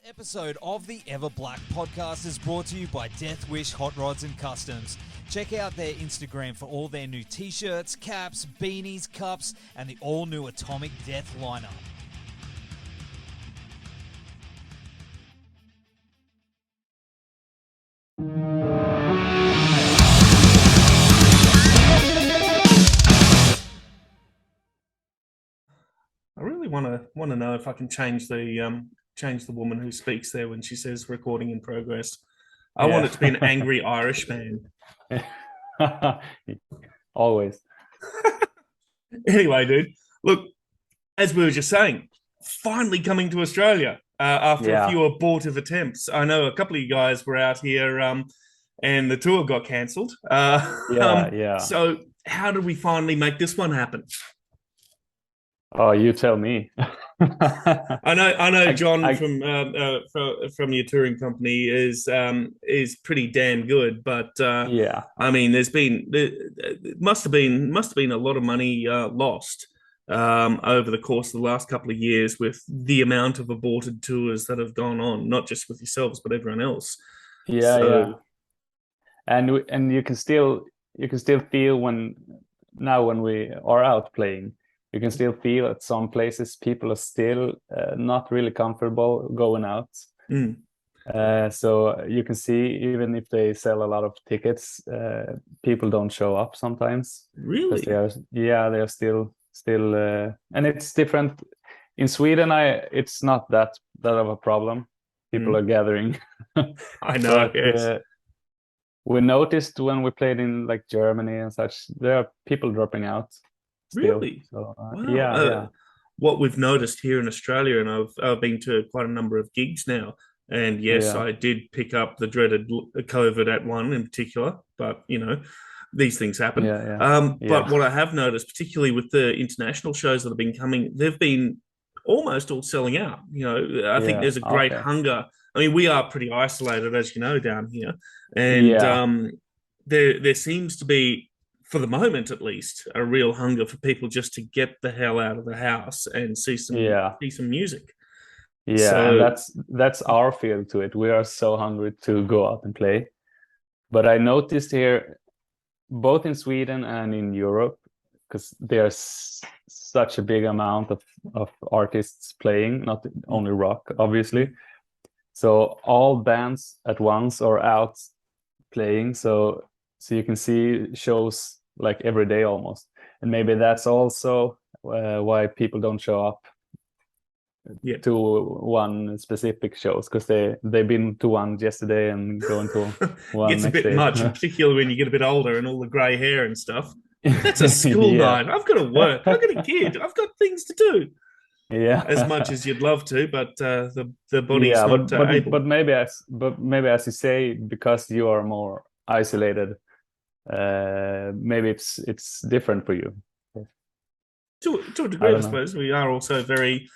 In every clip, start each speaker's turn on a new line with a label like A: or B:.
A: Episode of the Everblack Podcast is brought to you by Deathwish, Hotrods and Kustoms. Check out their Instagram for all their new t-shirts, caps, beanies, cups, and the all-new Atomic Death lineup.
B: I really want to know if I can change the woman who speaks there when she says recording in progress. I want it to be an angry Irish man.
C: Always.
B: Anyway, dude, look, as we were just saying, finally coming to Australia after a few abortive attempts. I know a couple of you guys were out here and the tour got cancelled. So how did we finally make this one happen?
C: Oh, you tell me.
B: I know. John from your touring company is pretty damn good, but I mean, it must have been a lot of money lost over the course of the last couple of years with the amount of aborted tours that have gone on, not just with yourselves but everyone else.
C: And you can still feel when we are out playing. You can still feel at some places people are still not really comfortable going out. So you can see, even if they sell a lot of tickets, people don't show up sometimes.
B: Really?
C: They are still, and it's different. In Sweden, it's not that of a problem. People are gathering.
B: I know.
C: But, we noticed when we played in like Germany and such, there are people dropping out. Still.
B: Really?
C: So,
B: wow. What we've noticed here in Australia, and I've been to quite a number of gigs now, and yes, I did pick up the dreaded COVID at one in particular, but you know, these things happen. But what I have noticed, particularly with the international shows that have been coming, they've been almost all selling out. You know, I think there's a great hunger. I mean, we are pretty isolated, as you know, down here, and there seems to be, for the moment at least, a real hunger for people just to get the hell out of the house and see some music.
C: And that's our feel to it. We are so hungry to go out and play. But I noticed here, both in Sweden and in Europe, because there's such a big amount of artists playing, not only rock, obviously. So all bands at once are out playing. So you can see shows like every day almost. And maybe that's also why people don't show up to one specific shows, because they've been to one yesterday and going to one
B: It's a bit
C: day.
B: much, particularly when you get a bit older and all the grey hair and stuff. That's a school night. I've got to work. I've got a kid. I've got things to do. As much as you'd love to, but the body's not able.
C: But maybe as you say, because you are more isolated, maybe it's different for you.
B: To a degree, I suppose. We are also very,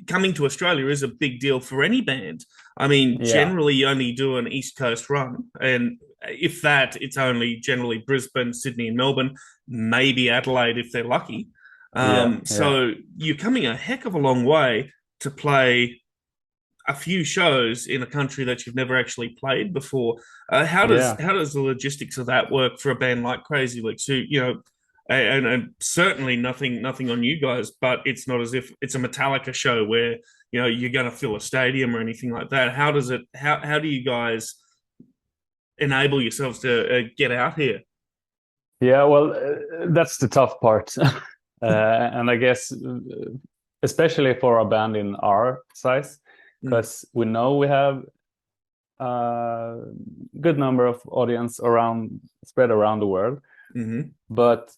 B: coming to Australia is a big deal for any band. I mean, generally you only do an East Coast run, and if that, it's only generally Brisbane, Sydney and Melbourne, maybe Adelaide if they're lucky. So you're coming a heck of a long way to play a few shows in a country that you've never actually played before. How does the logistics of that work for a band like Crazy Lixx, who, and certainly nothing on you guys, but it's not as if it's a Metallica show where, you're going to fill a stadium or anything like that. How do you guys enable yourselves to get out here?
C: Yeah, well, that's the tough part. And I guess, especially for a band in our size, because we know we have a good number of audience spread around the world. But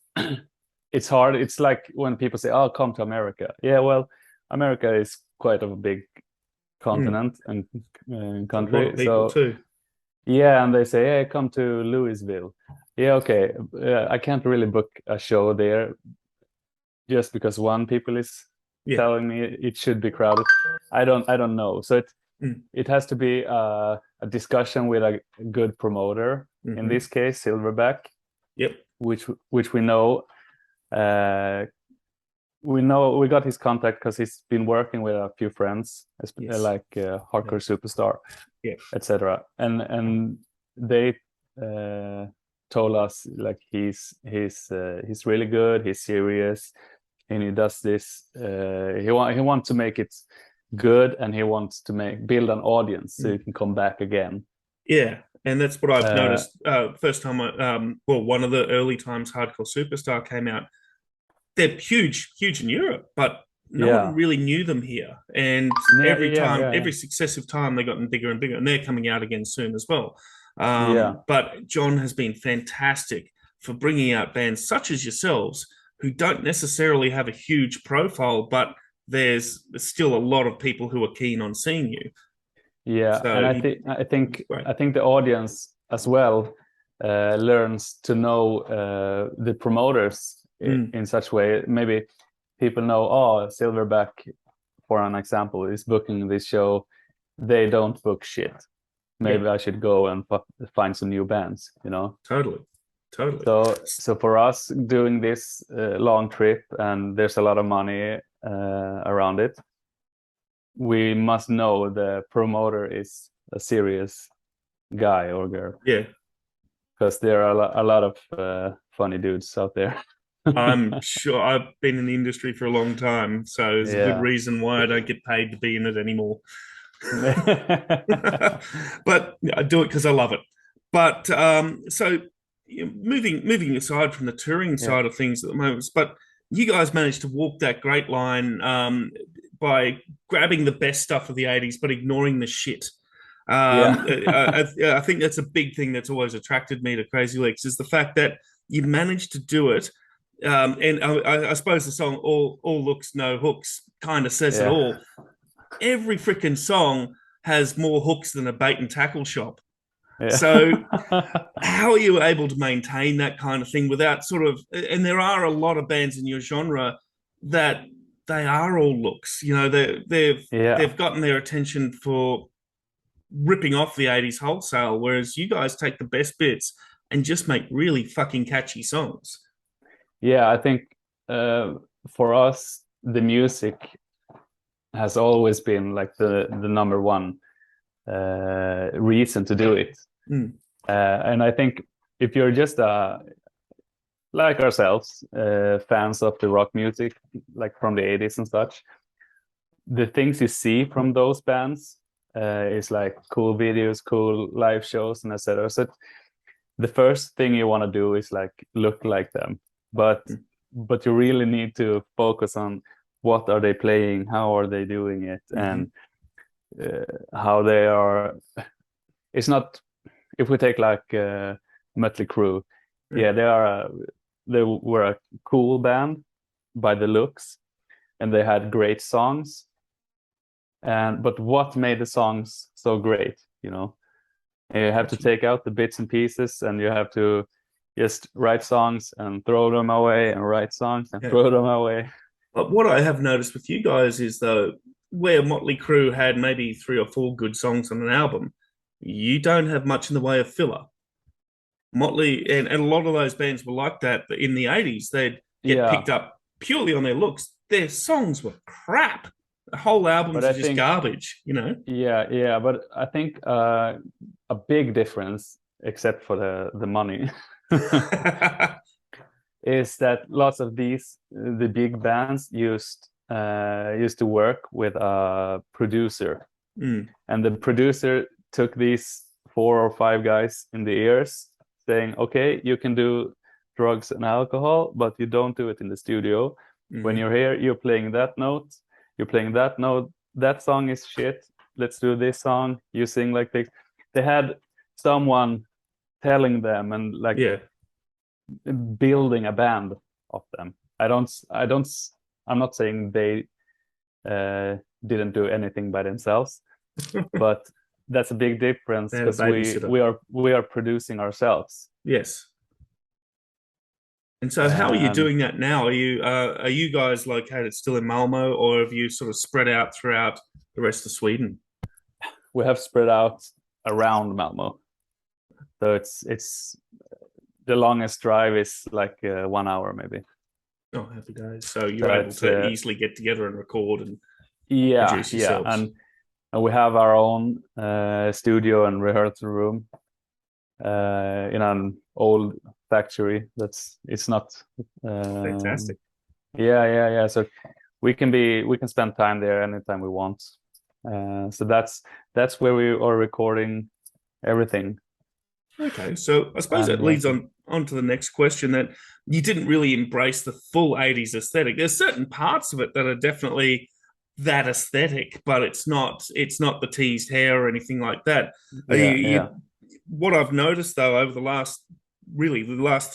C: it's hard. It's like when people say, "Oh, come to America." Yeah, well, America is quite a big continent and country.
B: A lot of people too.
C: Yeah, and they say, "Hey, come to Louisville." Yeah, okay. I can't really book a show there just because one people is telling me it should be crowded. I don't know. So it has to be a discussion with a good promoter. In this case, Silverback.
B: Yep.
C: Which we know we got his contact because he's been working with a few friends, like Hardcore Superstar, etc. And they told us like he's really good, he's serious, and he does this. He wants to make it good, and he wants to build an audience so you can come back again.
B: Yeah, and that's what I've noticed. First time, one of the early times Hardcore Superstar came out, they're huge in Europe, but no one really knew them here. And every successive time, they've gotten bigger and bigger, and they're coming out again soon as well. But John has been fantastic for bringing out bands such as yourselves who don't necessarily have a huge profile, but there's still a lot of people who are keen on seeing you.
C: Yeah, so and I think the audience as well learns to know the promoters in such way. Maybe people know, Silverback, for an example, is booking this show. They don't book shit. Maybe I should go and find some new bands, you know?
B: Totally.
C: So for us doing this long trip, and there's a lot of money around it, we must know the promoter is a serious guy or girl.
B: Yeah.
C: Because there are a lot of funny dudes out there.
B: I'm sure. I've been in the industry for a long time, so there's a good reason why I don't get paid to be in it anymore. But I do it because I love it. But so moving aside from the touring side of things at the moment, but you guys managed to walk that great line by grabbing the best stuff of the 80s, but ignoring the shit. I think that's a big thing that's always attracted me to Crazy Lixx, is the fact that you managed to do it. And I suppose the song All Looks, No Hooks kind of says it all. Every freaking song has more hooks than a bait and tackle shop. Yeah. So how are you able to maintain that kind of thing without sort of, and there are a lot of bands in your genre that they are all looks, you know, they've gotten their attention for ripping off the 80s wholesale, whereas you guys take the best bits and just make really fucking catchy songs.
C: Yeah, I think for us, the music has always been like the number one reason to do it. And I think if you're just like ourselves, fans of the rock music, like from the 80s and such, the things you see from those bands is like cool videos, cool live shows, and etc. So the first thing you want to do is like look like them, but you really need to focus on what are they playing, how are they doing it, and how they are. It's not, if we take like Mötley Crüe, they were a cool band by the looks, and they had great songs. But what made the songs so great? You know, you have to take out the bits and pieces, and you have to just write songs and throw them away, and write songs and throw them away.
B: But what I have noticed with you guys is, though, where Mötley Crüe had maybe 3 or 4 good songs on an album, you don't have much in the way of filler. Motley and a lot of those bands were like that in the 80s. They'd get picked up purely on their looks. Their songs were crap. The whole albums are just garbage, you know?
C: Yeah. But I think a big difference, except for the money, is that lots of the big bands used to work with a producer. And the producer took these 4 or 5 guys in the ears saying, okay, you can do drugs and alcohol, but you don't do it in the studio. When you're here, you're playing that note, you're playing that note, that song is shit, let's do this song, you sing like this. They had someone telling them and like building a band of them. I'm not saying they didn't do anything by themselves, but that's a big difference because we are producing ourselves.
B: Yes. And so how are you doing that now? Are you guys located still in Malmo, or have you sort of spread out throughout the rest of Sweden?
C: We have spread out around Malmo. So it's the longest drive is like 1 hour maybe.
B: Oh, happy days! So you're able to easily get together and record and produce yourselves.
C: And we have our own studio and rehearsal room in an old factory. It's not
B: fantastic.
C: Yeah. So we can spend time there anytime we want. So that's where we are recording everything.
B: Okay, so I suppose that leads on to the next question, that you didn't really embrace the full 80s aesthetic. There's certain parts of it that are definitely that aesthetic, but it's not the teased hair or anything like that. What I've noticed though over the last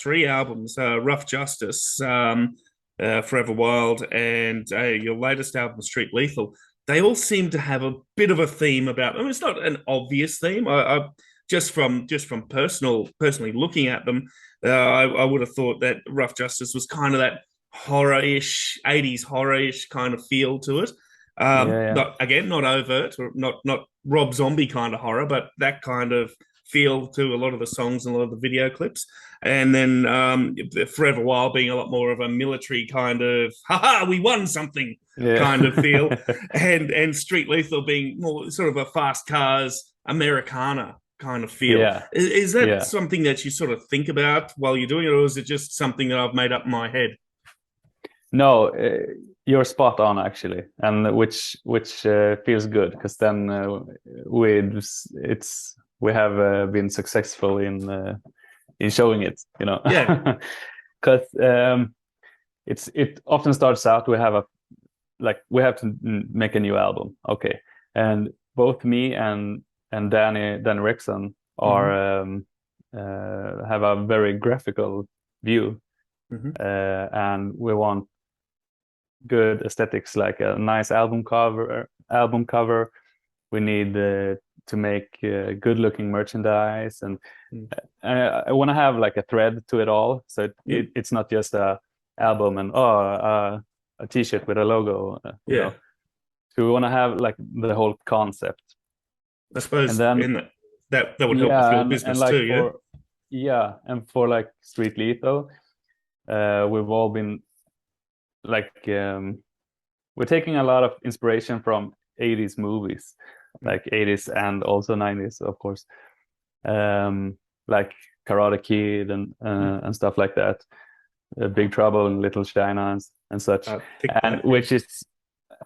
B: 3 albums, Rough Justice, Forever Wild, and your latest album, Street Leathal, they all seem to have a bit of a theme about them. It's not an obvious theme. I just from personally looking at them, I would have thought that Rough Justice was kind of that horror-ish, 80s horror-ish kind of feel to it. Not overt, or not Rob Zombie kind of horror, but that kind of feel to a lot of the songs and a lot of the video clips. And then Forever Wild being a lot more of a military kind of, we won something kind of feel. and Street Leathal being more sort of a fast cars Americana kind of feel. Is that something that you sort of think about while you're doing it, or is it just something that I've made up in my head?
C: No, you're spot on actually, and which feels good, because then we have been successful in showing it, you know. Because it often starts out we have to make a new album, okay, and both me and Danny Rexon are have a very graphical view, and we want good aesthetics, like a nice album cover. We need to make good looking merchandise, and I want to have like a thread to it all, so it's not just a album and a t-shirt with a logo, you know. So we want to have like the whole concept,
B: I suppose, and then that would help with your business
C: like
B: too.
C: And for like Street Leathal, we've all been like we're taking a lot of inspiration from 80s movies, like 80s and also 90s, of course, like Karate Kid and stuff like that, Big Trouble in Little China and such, and which is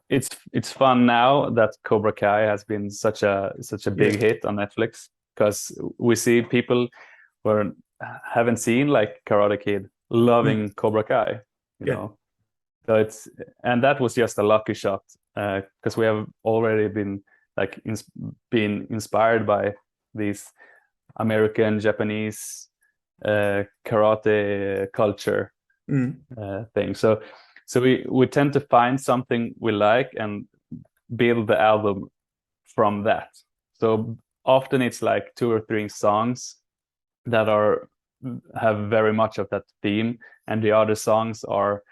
C: it's fun now that Cobra Kai has been such a big hit on Netflix, because we see people who haven't seen like Karate Kid loving Cobra Kai, you know. So that was just a lucky shot, because we have already been like being inspired by these American, Japanese karate culture thing. So we tend to find something we like and build the album from that. So often it's like 2 or 3 songs that have very much of that theme, and the other songs are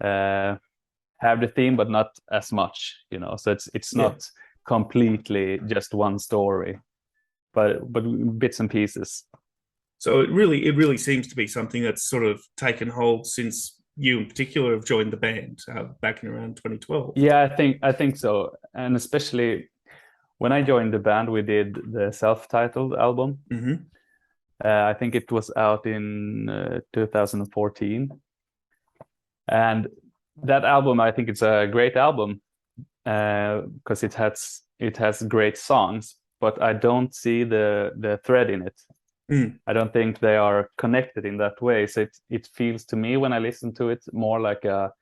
C: have the theme but not as much, you know. So it's not completely just one story, but bits and pieces.
B: So it really seems to be something that's sort of taken hold since you in particular have joined the band back in around 2012.
C: Yeah, I think so. And especially when I joined the band, we did the self-titled album. I think it was out in 2014. And that album, I think it's a great album, because it has great songs, but I don't see the thread in it. I don't think they are connected in that way. So it feels to me when I listen to it more like a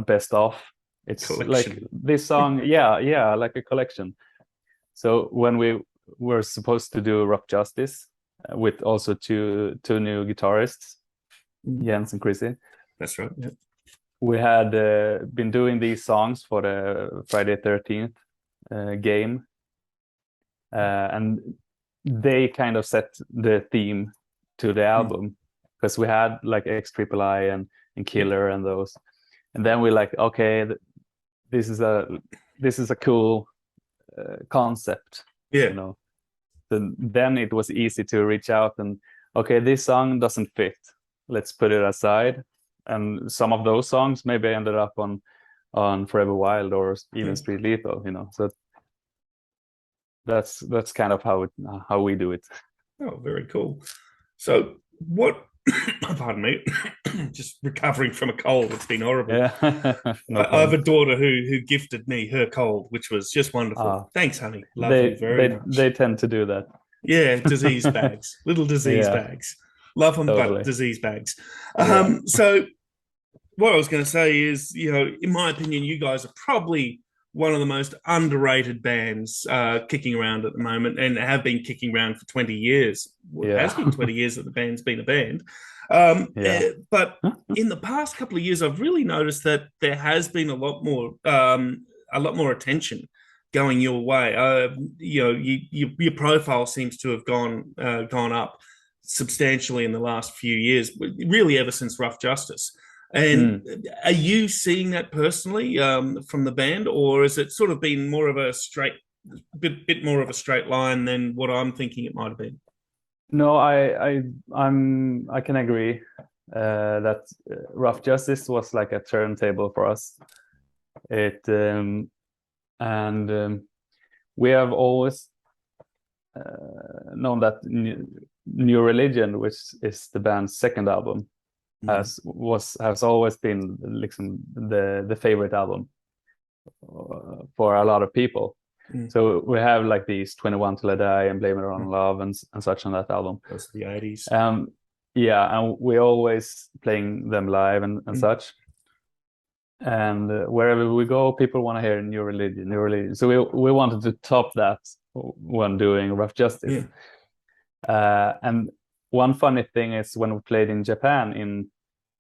C: best of. It's collection. Like this song, like a collection. So when we were supposed to do Rough Justice with also two new guitarists, Jens and Chrissy.
B: That's right. Yeah.
C: We had been doing these songs for the Friday 13th game, and they kind of set the theme to the album, because we had like X-Triple-I and Killer and those, and then we're like, okay, this is a cool concept, you know. Then it was easy to reach out and, okay, this song doesn't fit, let's put it aside. And some of those songs maybe ended up on Forever Wild or even Street Leathal, you know. So that's kind of how we do it.
B: Oh, very cool. So what? Pardon me, just recovering from a cold. It's been horrible.
C: Yeah.
B: I have a daughter who gifted me her cold, which was just wonderful. Thanks, honey. Love you very much.
C: They tend to do that.
B: Yeah, disease bags, little disease bags. Love them,
C: totally.
B: But disease bags. So what I was going to say is, you know, in my opinion, you guys are probably one of the most underrated bands kicking around at the moment, and have been kicking around for 20 years. Well, it has been 20 years that the band's been a band. But in the past couple of years, I've really noticed that there has been a lot more attention going your way. You know, your profile seems to have gone up substantially in the last few years, really ever since Rough Justice. And are you seeing that personally from the band, or has it sort of been more of a bit more of a straight line than what I'm thinking it might have been?
C: No, I can agree that Rough Justice was like a turntable for us. We have always known that New Religion, which is the band's second album, has always been the favorite album for a lot of people. So we have like these 21 Till I Die and Blame It On Love and such on that album.
B: Those are the 80s.
C: And we're always playing them live and such. And wherever we go, people want to hear New Religion. So we wanted to top that when doing Rough Justice. And one funny thing is when we played in Japan in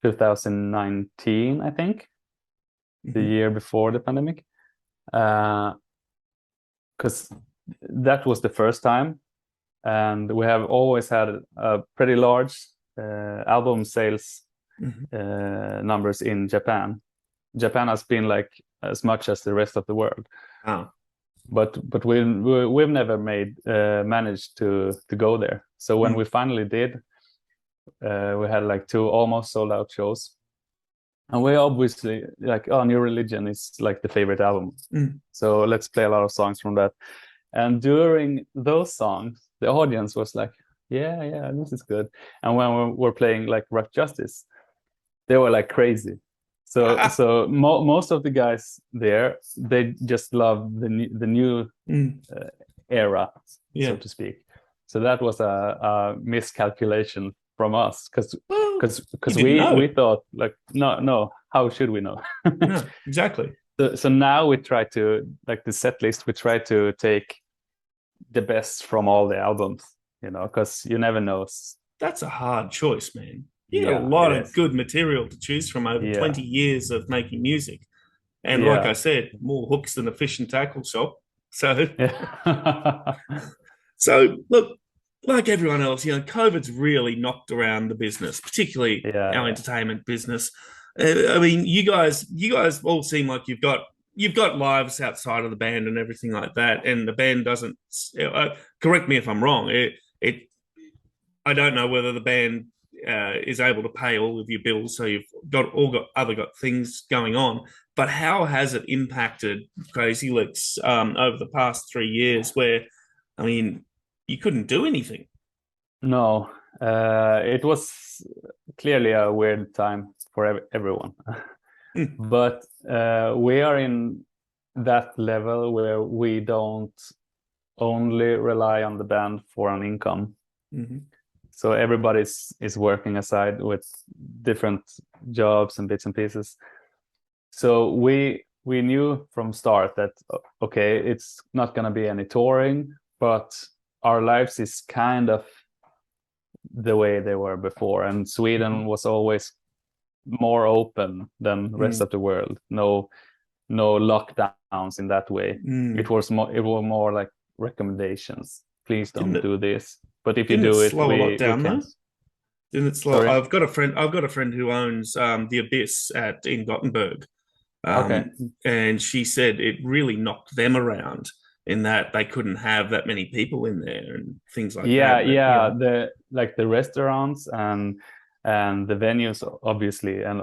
C: 2019, I think, the year before the pandemic, because that was the first time, and we have always had a pretty large album sales numbers in Japan. Japan has been like as much as the rest of the world. But we've never managed to go there. So when we finally did, we had like 2 almost sold out shows, and we obviously like, New Religion is like the favorite album, so let's play a lot of songs from that. And during those songs, the audience was like, yeah, this is good. And when we're playing like Rough Justice, they were like crazy. So most of the guys there, they just love the new era, so to speak. So that was a miscalculation from us, because we thought like, no, how should we know?
B: Yeah, exactly.
C: So now we try to, like the set list, we try to take the best from all the albums, you know, because you never know.
B: That's a hard choice, man. You got a lot of good material to choose from over 20 years of making music. And like I said, more hooks than a fish and tackle shop. So, so look, like everyone else, you know, COVID's really knocked around the business, particularly our entertainment business. I mean, you guys all seem like you've got lives outside of the band and everything like that, and the band doesn't. Correct me if I'm wrong. I don't know whether the band is able to pay all of your bills, so you've got things going on. But how has it impacted Crazy Lixx over the past 3 years, where, I mean, you couldn't do anything?
C: No, it was clearly a weird time for everyone. But we are in that level where we don't only rely on the band for an income. So everybody is working aside with different jobs and bits and pieces. So we knew from start that, okay, it's not going to be any touring, but our lives is kind of the way they were before. And Sweden was always more open than the rest of the world. No lockdowns in that way. It was more like recommendations. Please don't do this. But if you do it,
B: slow a lot down, though? Didn't it slow?
C: Sorry?
B: I've got a friend who owns the Abyss in Gothenburg, and she said it really knocked them around in that they couldn't have that many people in there and things like that.
C: Yeah. The restaurants and and the venues obviously, and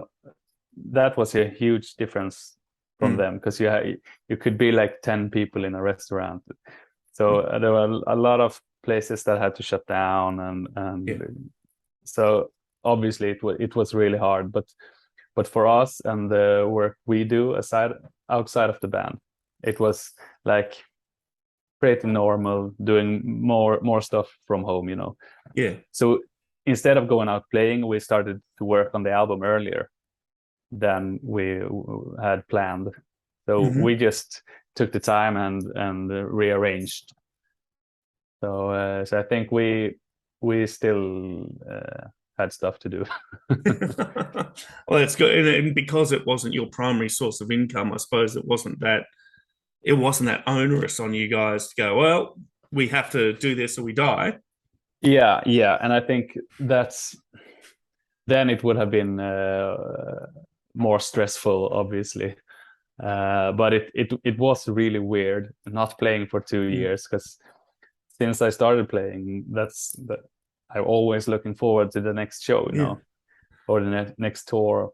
C: that was a huge difference from them, because you could be like 10 people in a restaurant. So there were a lot of places that had to shut down, and so obviously it was really hard. But for us and the work we do outside of the band, it was like pretty normal, doing more stuff from home, you know.
B: Yeah.
C: So instead of going out playing, we started to work on the album earlier than we had planned. So we just took the time and rearranged. So I think we still had stuff to do.
B: Well, that's good, and because it wasn't your primary source of income, I suppose it wasn't that onerous on you guys to go, well, we have to do this or we die.
C: Yeah, and I think then it would have been more stressful, obviously. But it was really weird not playing for 2 years, because since I started playing, I'm always looking forward to the next show, you know, or the next tour.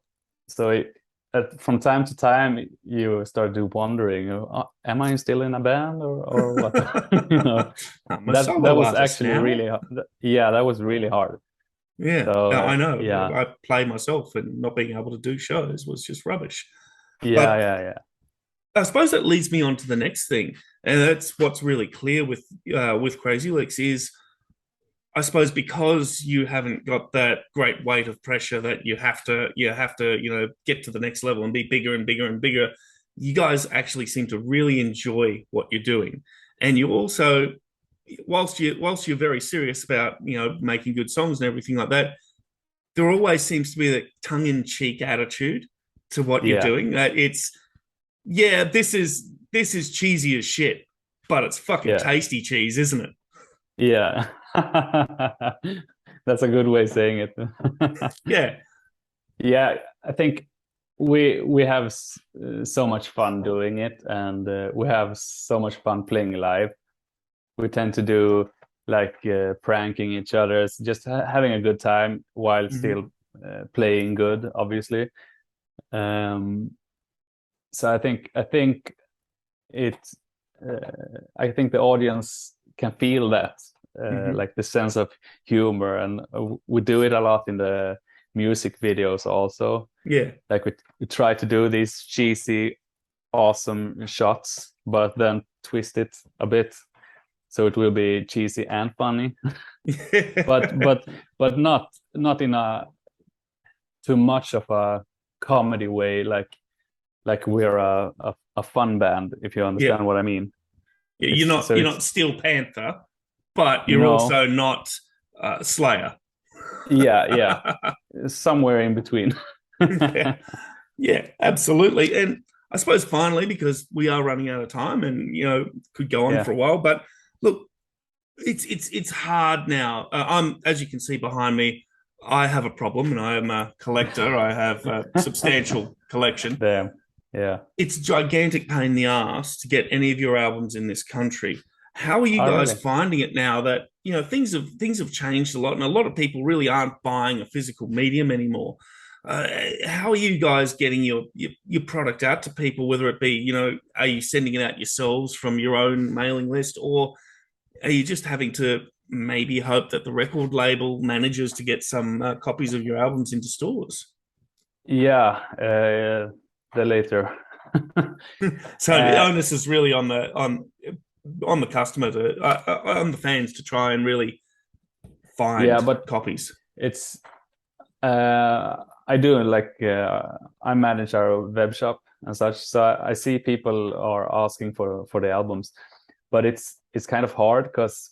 C: So from time to time, you start to wondering, am I still in a band or what? You know, that was actually that was really hard.
B: Yeah,
C: so,
B: I know.
C: Yeah,
B: I play myself, and not being able to do shows was just rubbish.
C: Yeah.
B: I suppose that leads me on to the next thing, and that's what's really clear with Crazy Lixx is, I suppose, because you haven't got that great weight of pressure that you have to get to the next level and be bigger and bigger and bigger. You guys actually seem to really enjoy what you're doing, and you also, whilst you're very serious about making good songs and everything like that, there always seems to be that tongue-in-cheek attitude to what you're doing. This is cheesy as shit, but it's fucking tasty cheese, isn't it?
C: Yeah. That's a good way of saying it. Yeah, I think we have so much fun doing it, and we have so much fun playing live. We tend to do like pranking each other, just having a good time while still playing good, obviously. So I think the audience can feel that, like the sense of humor, and we do it a lot in the music videos also.
B: Yeah,
C: like we try to do these cheesy, awesome shots, but then twist it a bit so it will be cheesy and funny. but not in a too much of a comedy way, like we're a fun band, if you understand what I mean.
B: You're not Steel Panther, but you're also not Slayer.
C: Yeah, somewhere in between.
B: Yeah, absolutely. And I suppose finally, because we are running out of time, and could go on for a while, but look, it's hard now. As you can see behind me, I have a problem, and I am a collector. I have a substantial collection.
C: Damn. Yeah.
B: It's a gigantic pain in the ass to get any of your albums in this country. How are you guys finding it now that things have changed a lot, and a lot of people really aren't buying a physical medium anymore? How are you guys getting your product out to people? Whether it be are you sending it out yourselves from your own mailing list, or are you just having to maybe hope that the record label manages to get some copies of your albums into stores?
C: Yeah, the later.
B: So the onus is really on the customer on the fans to try and really find copies.
C: It's I do I manage our web shop and such, so I see people are asking for the albums, but it's kind of hard, because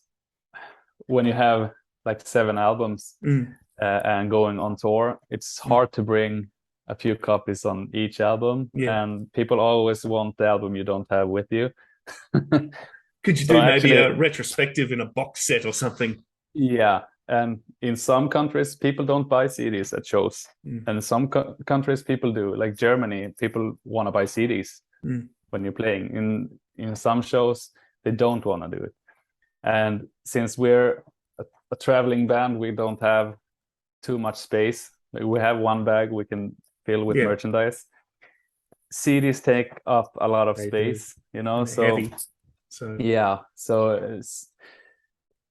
C: when you have like 7 albums and going on tour, it's hard to bring a few copies on each album, and people always want the album you don't have with you.
B: Could you do maybe a retrospective in a box set or something?
C: Yeah, and in some countries people don't buy CDs at shows, and in some countries people do. Like Germany, people want to buy CDs when you're playing. In some shows they don't want to do it, and since we're a traveling band, we don't have too much space. Like, we have one bag we can fill with merchandise. CDs take up a lot of space, you know. So
B: heavy.
C: So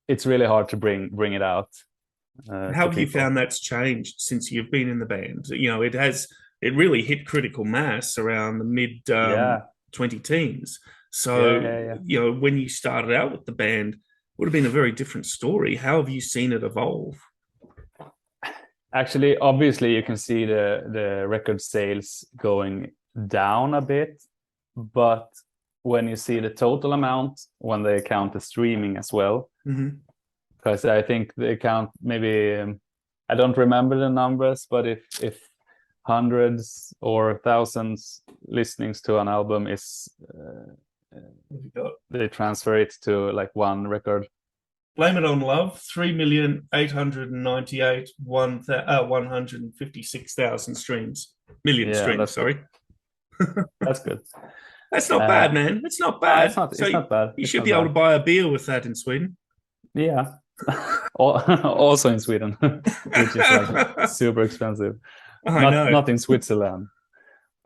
C: it's really hard to bring it out.
B: How have you found that's changed since you've been in the band? You know, it really hit critical mass around the mid 2010s. So you know, when you started out with the band, it would have been a very different story. How have you seen it evolve?
C: Actually, obviously, you can see the record sales going down a bit, but when you see the total amount, when they count the streaming as well, because I think they count maybe, I don't remember the numbers, but if hundreds or thousands listenings to an album is, they transfer it to like one record.
B: Blame It On Love, 3,898,156,000 streams. Million streams, sorry.
C: That's good.
B: That's not bad, man. That's not bad.
C: It's not bad.
B: You should be able to buy a beer with that in Sweden.
C: Yeah. Also in Sweden, which is like super expensive. Not in Switzerland.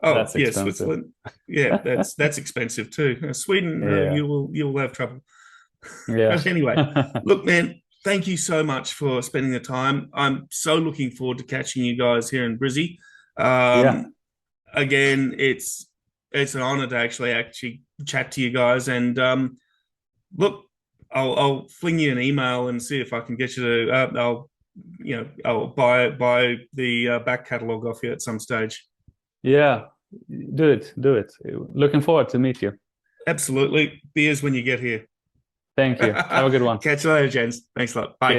B: Oh, that's expensive. Switzerland. Yeah, that's expensive too. Sweden, you'll have trouble.
C: Yeah.
B: But anyway, look, man, thank you so much for spending the time. I'm so looking forward to catching you guys here in Brizzy. Again, it's an honor to actually chat to you guys. And look, I'll fling you an email and see if I can get you to. I'll buy the back catalogue off you at some stage.
C: Yeah, do it. Looking forward to meet you.
B: Absolutely. Beers when you get here.
C: Thank you. Have a good one.
B: Catch you later, gents. Thanks a lot. Bye.